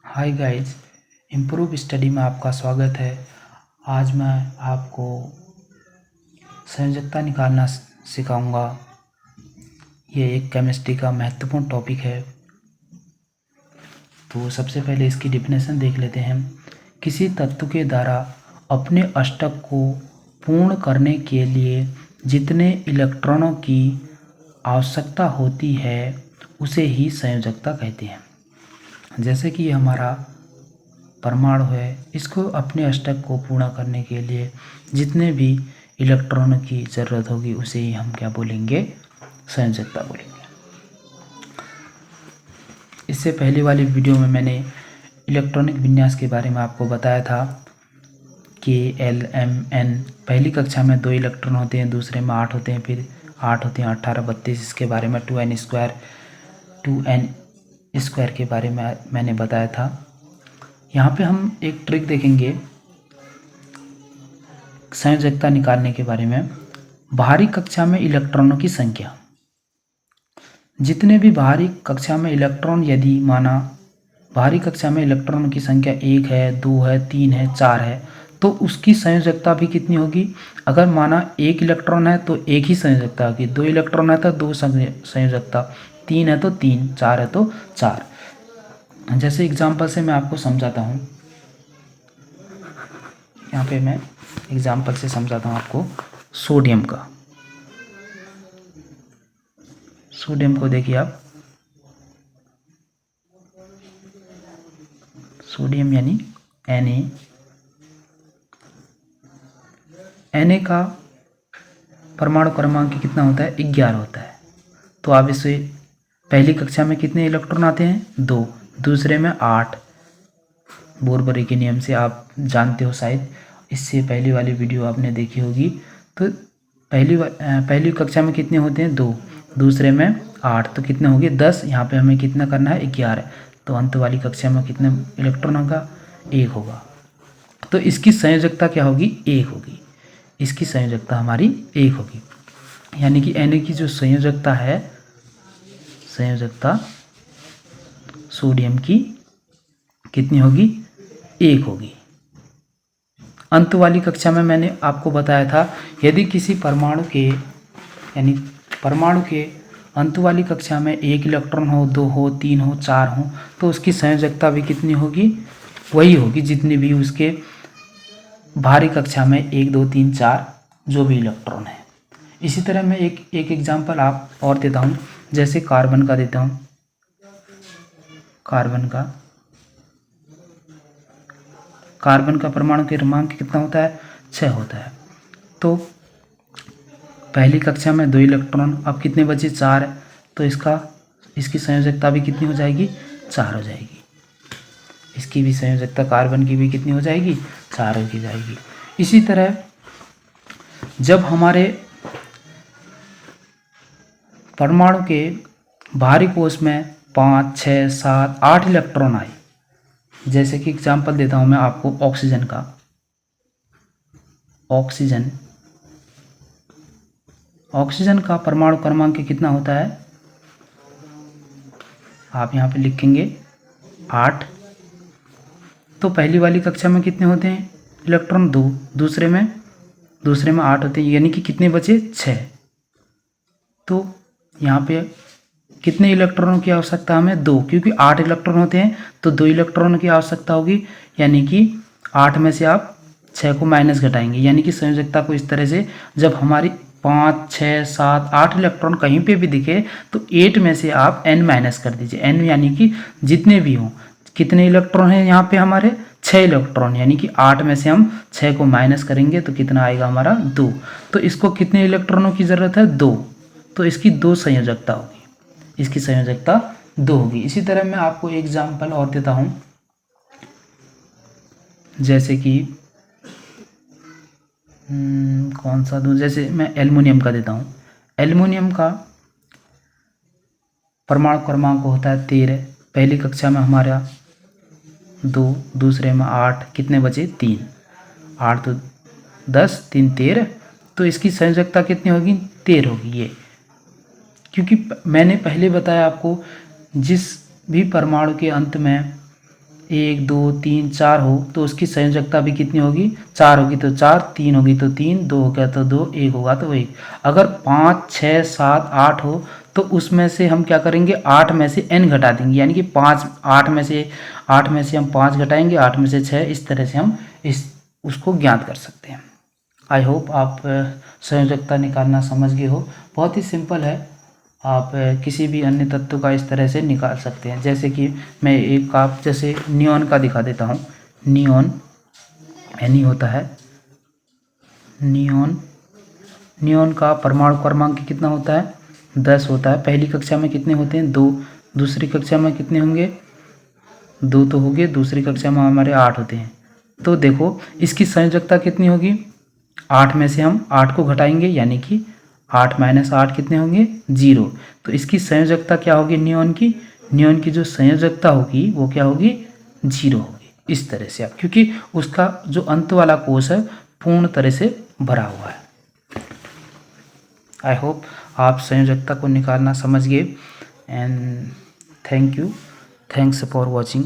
Hi guys, improve study में आपका स्वागत है। आज मैं आपको संयोजकता निकालना सिखाऊंगा। ये एक केमिस्ट्री का महत्वपूर्ण टॉपिक है। तो सबसे पहले इसकी डेफिनेशन देख लेते हैं। किसी तत्व के द्वारा अपने अष्टक को पूर्ण करने के लिए जितने इलेक्ट्रॉनों की आवश्यकता होती है उसे ही संयोजकता कहते हैं। जैसे कि हमारा परमाणु है, इसको अपने अष्टक को पूर्ण करने के लिए जितने भी इलेक्ट्रॉनों की ज़रूरत होगी उसे ही हम क्या बोलेंगे, संयोजकता बोलेंगे। इससे पहले वाली वीडियो में मैंने इलेक्ट्रॉनिक विन्यास के बारे में आपको बताया था कि L M N पहली कक्षा में 2 इलेक्ट्रॉन होते हैं, दूसरे में 8 होते हैं, फिर 8 होते हैं 18 32। इसके बारे में 2n² के बारे में मैंने बताया था। यहाँ पे हम एक ट्रिक देखेंगे संयोजकता निकालने के बारे में। बाहरी कक्षा में इलेक्ट्रॉनों की संख्या, जितने भी बाहरी कक्षा में इलेक्ट्रॉन, यदि माना बाहरी कक्षा में इलेक्ट्रॉनों की संख्या 1 है, 2 है, 3 है, 4 है, तो उसकी संयोजकता भी कितनी होगी। अगर माना 1 इलेक्ट्रॉन है तो 1 ही संयोजकता होगी, 2 इलेक्ट्रॉन है तो 2 संयोजकता, 3 है तो 3, 4 है तो 4। जैसे एग्जाम्पल से मैं आपको समझाता हूँ। यहाँ पे मैं एग्जाम्पल से समझाता हूँ आपको सोडियम का। सोडियम को देखिए आप, सोडियम यानी Na का परमाणु क्रमांक कितना होता है, 11 होता है। तो आप इसे पहली कक्षा में कितने इलेक्ट्रॉन आते हैं, 2, दूसरे में 8। बोरबरी के नियम से आप जानते हो शायद, इससे पहली वाली वीडियो आपने देखी होगी। तो पहली कक्षा में कितने होते हैं, 2, दूसरे में 8, तो कितने हो गए 10। यहाँ पे हमें कितना करना है, 11। तो अंत वाली कक्षा में कितने इलेक्ट्रॉन होगा, 1 होगा। तो इसकी संयोजकता क्या होगी, 1 होगी। इसकी संयोजकता हमारी 1 होगी, यानी कि Na की जो संयोजकता है, संयोजकता सोडियम की कितनी होगी, 1 होगी। अंत वाली कक्षा में मैंने आपको बताया था, यदि किसी परमाणु के अंत वाली कक्षा में 1 इलेक्ट्रॉन हो, 2 हो, 3 हो, 4 हो, तो उसकी संयोजकता भी कितनी होगी, वही होगी जितनी भी उसके बाहरी कक्षा में 1 2 3 4 जो भी इलेक्ट्रॉन है। इसी तरह मैं एक एग्जाम्पल आप और देता हूँ। जैसे कार्बन का देता हूँ। कार्बन का परमाणु क्रमांक कितना होता है, 6 होता है। तो पहली कक्षा में 2 इलेक्ट्रॉन, अब कितने बचे, 4। तो इसकी संयोजकता भी कितनी हो जाएगी, 4 हो जाएगी। इसकी भी संयोजकता कार्बन की भी कितनी हो जाएगी, 4 हो जाएगी। इसी तरह जब हमारे परमाणु के बाहरी कोश में 5 6 7 8 इलेक्ट्रॉन आए, जैसे कि एग्जाम्पल देता हूं मैं आपको ऑक्सीजन का। ऑक्सीजन का परमाणु क्रमांक कितना होता है, आप यहाँ पे लिखेंगे 8। तो पहली वाली कक्षा में कितने होते हैं इलेक्ट्रॉन, 2, दूसरे में 8 होते हैं, यानी कि कितने बचे, 6। तो यहाँ पे कितने इलेक्ट्रॉनों की आवश्यकता हमें, 2, क्योंकि 8 इलेक्ट्रॉन होते हैं तो 2 इलेक्ट्रॉनों की आवश्यकता होगी। यानी कि 8 में से आप 6 को माइनस घटाएंगे, यानी कि संयोजकता को इस तरह से, जब हमारी 5 6 7 8 इलेक्ट्रॉन कहीं पे भी दिखे तो 8 में से आप n माइनस कर दीजिए। n यानी कि जितने भी हों, कितने इलेक्ट्रॉन हैं यहाँ पे हमारे, 6 इलेक्ट्रॉन, यानी कि 8 में से हम 6 को माइनस करेंगे तो कितना आएगा हमारा, 2। तो इसको कितने इलेक्ट्रॉनों की ज़रूरत है, 2। तो इसकी 2 संयोजकता होगी, इसकी संयोजकता 2 होगी। इसी तरह मैं आपको एग्जाम्पल और देता हूं। जैसे कि कौन सा दूं, जैसे मैं एल्युमिनियम का देता हूं। एल्युमिनियम का परमाणु क्रमांक होता है 13। पहली कक्षा में हमारा 2, दूसरे में 8, कितने बचे, 3। 8 तो 10, 3 13। तो इसकी संयोजकता कितनी होगी, 13 होगी। ये क्योंकि मैंने पहले बताया आपको, जिस भी परमाणु के अंत में 1 2 3 4 हो तो उसकी संयोजकता भी कितनी होगी? 4 होगी तो 4, 3 होगी तो 3, 2 हो गया तो 2, 1 होगा तो 1। अगर 5 6 7 8 हो तो उसमें से हम क्या करेंगे? 8 में से n घटा देंगे, यानी कि 8 में से हम 5 घटाएंगे, 8 में से 6, इस तरह से हम उसको ज्ञात कर सकते हैं। आई होप आप संयोजकता निकालना समझ गए हो। बहुत ही सिंपल है, आप किसी भी अन्य तत्व का इस तरह से निकाल सकते हैं। जैसे कि मैं एक आप जैसे नियॉन का दिखा देता हूँ। नियॉन Ni होता है, नियॉन का परमाणु क्रमांक कितना होता है? 10 होता है। पहली कक्षा में कितने होते हैं? 2। दूसरी कक्षा में कितने होंगे? 2 तो होंगे। दूसरी कक्षा में हमारे 8 होते हैं। तो देखो इसकी संयोजकता कितनी होगी? 8 में से हम 8 को घटाएंगे, यानी कि 8 - 8 कितने होंगे? 0। तो इसकी संयोजकता क्या होगी? नियॉन की जो संयोजकता होगी वो क्या होगी? 0 होगी। इस तरह से आप, क्योंकि उसका जो अंत वाला कोश है पूर्ण तरह से भरा हुआ है। आई होप आप संयोजकता को निकालना समझ गए। And thank you, thanks for watching.